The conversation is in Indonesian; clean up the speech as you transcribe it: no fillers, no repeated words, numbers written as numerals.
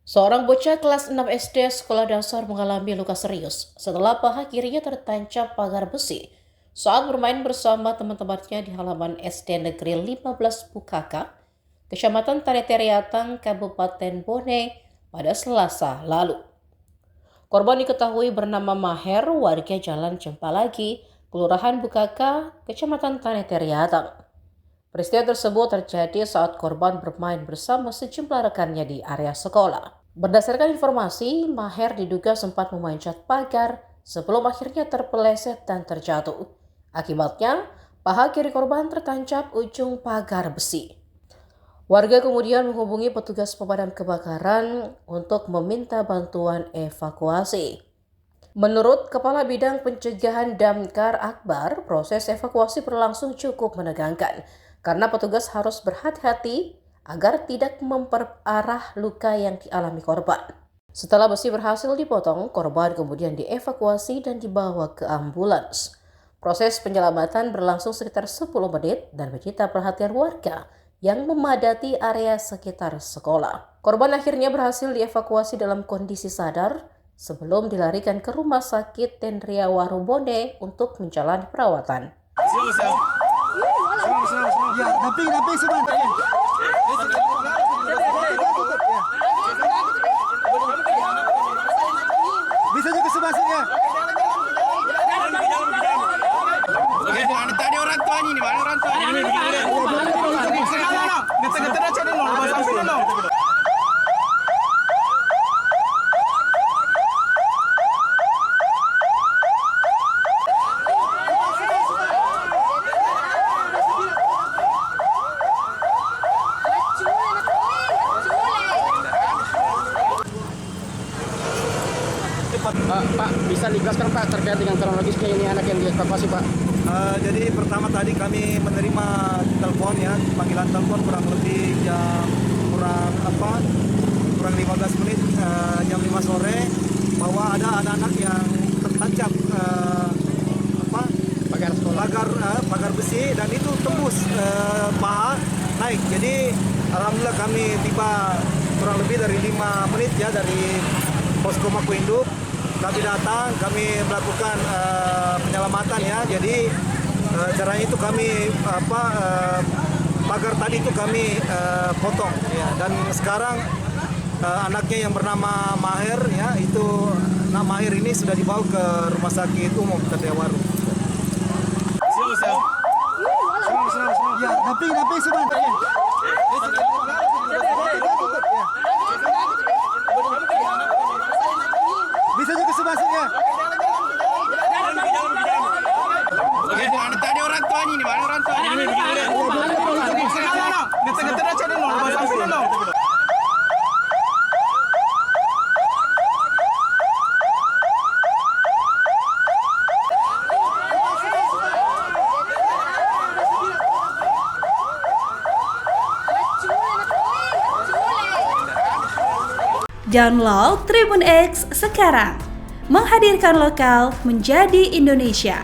Seorang bocah kelas 6 SD sekolah dasar mengalami luka serius setelah paha kirinya tertancap pagar besi saat bermain bersama teman-temannya di halaman SD Negeri 15 Bukaka, Kecamatan Taneteriatang, Kabupaten Bone pada Selasa lalu. Korban diketahui bernama Maher, warga Jalan Cempalagi, Kelurahan Bukaka, Kecamatan Taneteriatang. Peristiwa tersebut terjadi saat korban bermain bersama sejumlah rekannya di area sekolah. Berdasarkan informasi, Maher diduga sempat memanjat pagar sebelum akhirnya terpeleset dan terjatuh. Akibatnya, paha kiri korban tertancap ujung pagar besi. Warga kemudian menghubungi petugas pemadam kebakaran untuk meminta bantuan evakuasi. Menurut Kepala Bidang Pencegahan Damkar Akbar, proses evakuasi berlangsung cukup menegangkan karena petugas harus berhati-hati agar tidak memperparah luka yang dialami korban. Setelah besi berhasil dipotong, korban kemudian dievakuasi dan dibawa ke ambulans. Proses penyelamatan berlangsung sekitar 10 menit dan menyita perhatian warga yang memadati area sekitar sekolah. Korban akhirnya berhasil dievakuasi dalam kondisi sadar sebelum dilarikan ke Rumah Sakit Tendria Warubone untuk menjalani perawatan. Ya, tapi sebentar. Bisa juga sebasnya. Oke, tadi orang tuanya ini, mana orang tuanya ini? Getar-getar aja dulu, sampai dulu. Pak, bisa dijelaskan Pak terkait dengan kronologisnya ini anak yang dievakuasi Pak? Jadi pertama tadi kami menerima telepon ya, panggilan telepon kurang 15 menit jam 5 sore bahwa ada anak-anak yang tertancap Pagar sekolah. pagar besi dan itu tembus paha naik. Jadi alhamdulillah kami tiba kurang lebih dari 5 menit ya dari Posko Maku Induk. Kami datang, kami melakukan penyelamatan ya. Jadi caranya itu kami pagar tadi itu kami potong ya. Dan sekarang anaknya yang bernama Maher ya, itu Maher ini sudah dibawa ke Rumah Sakit Umum Tendria Waru. Ya, tapi sebentar. Bisa juga sebasnya. Oke, tadi orang tuanya ini, mana orang tuanya ini? Getar-getar aja dulu, sampai dulu. Download Tribun X sekarang, menghadirkan lokal menjadi Indonesia.